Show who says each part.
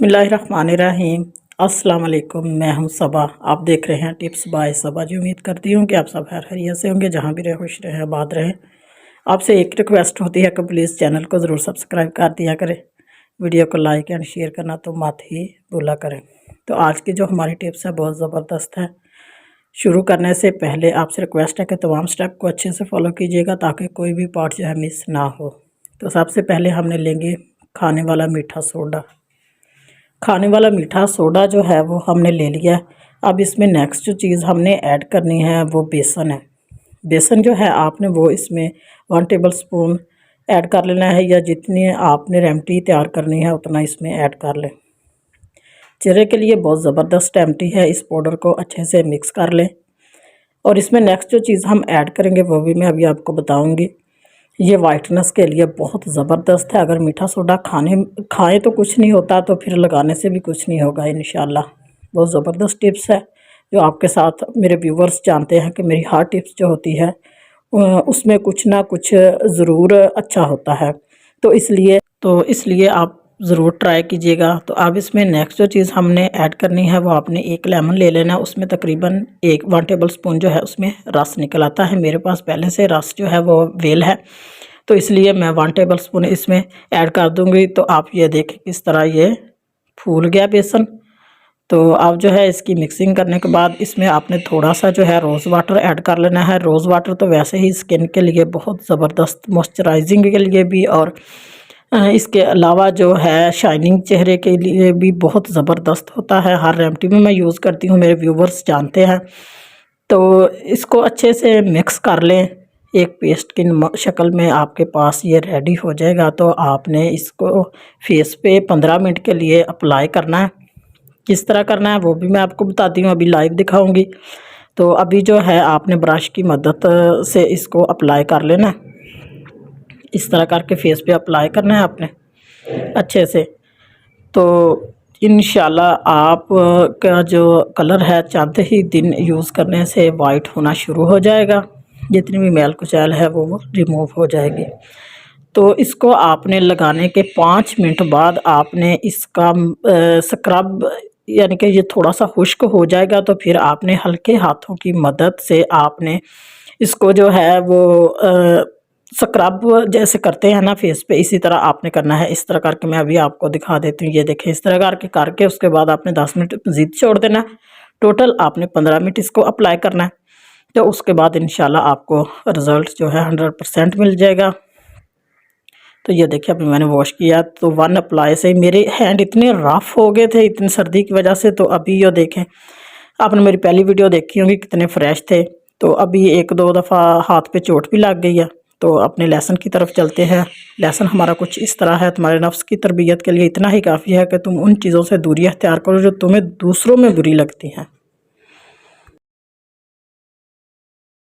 Speaker 1: बिस्मिल्लाहिर्रहमानिर्रहीम। अस्सलाम वालेकुम। मैं हूं सबा। आप देख रहे हैं टिप्स बाय सबा जी। उम्मीद करती हूं कि आप सब खैरियत से होंगे, जहां भी रहे खुश रहें, आबाद रहें। आपसे एक रिक्वेस्ट होती है कि प्लीज़ चैनल को ज़रूर सब्सक्राइब कर दिया करें, वीडियो को लाइक एंड शेयर करना तो मत ही भूला करें। तो आज की जो हमारी टिप्स है बहुत ज़बरदस्त है। शुरू करने से पहले आपसे रिक्वेस्ट है कि तमाम स्टेप को अच्छे से फॉलो कीजिएगा ताकि कोई भी पार्ट जो है मिस ना हो। तो सबसे पहले हमने लेंगे खाने वाला मीठा सोडा। खाने वाला मीठा सोडा जो है वो हमने ले लिया है। अब इसमें नेक्स्ट जो चीज़ हमने ऐड करनी है वो बेसन है। बेसन जो है आपने वो इसमें 1 टेबल स्पून ऐड कर लेना है, या जितनी आपने रेमडी तैयार करनी है उतना इसमें ऐड कर लें। चेहरे के लिए बहुत ज़बरदस्त रेमडी है। इस पाउडर को अच्छे से मिक्स कर लें। और इसमें नेक्स्ट जो चीज़ हम ऐड करेंगे वो भी मैं अभी आपको बताऊँगी। ये वाइटनेस के लिए बहुत ज़बरदस्त है। अगर मीठा सोडा खाएं तो कुछ नहीं होता, तो फिर लगाने से भी कुछ नहीं होगा इंशाल्लाह। बहुत ज़बरदस्त टिप्स है जो आपके साथ मेरे व्यूवर्स जानते हैं कि मेरी हर टिप्स जो होती है उसमें कुछ ना कुछ ज़रूर अच्छा होता है। तो इसलिए आप ज़रूर ट्राई कीजिएगा। तो अब इसमें नेक्स्ट जो चीज़ हमने ऐड करनी है वो आपने एक लेमन ले लेना है। उसमें तकरीबन 1 टेबल स्पून जो है उसमें रस निकल आता है। मेरे पास पहले से रस जो है वो वेल है, तो इसलिए मैं 1 टेबल स्पून इसमें ऐड कर दूंगी। तो आप ये देखें किस तरह ये फूल गया बेसन। तो अब जो है इसकी मिक्सिंग करने के बाद इसमें आपने थोड़ा सा जो है रोज़ वाटर ऐड कर लेना है। रोज़ वाटर तो वैसे ही स्किन के लिए बहुत ज़बरदस्त मॉइस्चराइजिंग के लिए भी, और इसके अलावा जो है शाइनिंग चेहरे के लिए भी बहुत ज़बरदस्त होता है। हर रेमेडी में मैं यूज़ करती हूँ, मेरे व्यूवर्स जानते हैं। तो इसको अच्छे से मिक्स कर लें। एक पेस्ट की शक्ल में आपके पास ये रेडी हो जाएगा। तो आपने इसको फेस पे 15 मिनट के लिए अप्लाई करना है। किस तरह करना है वो भी मैं आपको बताती हूँ, अभी लाइव दिखाऊंगी। तो अभी जो है आपने ब्रश की मदद से इसको अप्लाई कर लेना। इस तरह करके फेस पे अप्लाई करना है आपने अच्छे से। तो इंशाल्लाह आप का जो कलर है चंद ही दिन यूज़ करने से वाइट होना शुरू हो जाएगा। जितनी भी मैल कुचैल है वो रिमूव हो जाएगी। तो इसको आपने लगाने के 5 मिनट बाद आपने इसका स्क्रब, यानी कि ये थोड़ा सा खुश्क हो जाएगा, तो फिर आपने हल्के हाथों की मदद से आपने इसको जो है वो स्क्रब जैसे करते हैं ना फेस पे, इसी तरह आपने करना है। इस तरह करके मैं अभी आपको दिखा देती हूँ। ये देखें, इस तरह करके उसके बाद आपने 10 मिनट मज़ीद छोड़ देना। टोटल आपने 15 मिनट इसको अप्लाई करना है। तो उसके बाद इंशाल्लाह आपको रिज़ल्ट जो है 100% मिल जाएगा। तो ये देखिए अभी मैंने वॉश किया तो 1 अप्लाई से मेरे हैंड इतने रफ़ हो गए थे इतनी सर्दी की वजह से। तो अभी ये देखें, आपने मेरी पहली वीडियो देखी होगी कितने फ्रेश थे। तो अभी 1-2 दफ़ा हाथ पे चोट भी लग गई है। तो अपने लेसन की तरफ चलते हैं। लेसन हमारा कुछ इस तरह है, तुम्हारे नफ्स की तरबियत के लिए इतना ही काफ़ी है कि तुम उन चीज़ों से दूरी अख्तियार करो जो तुम्हें दूसरों में बुरी लगती हैं।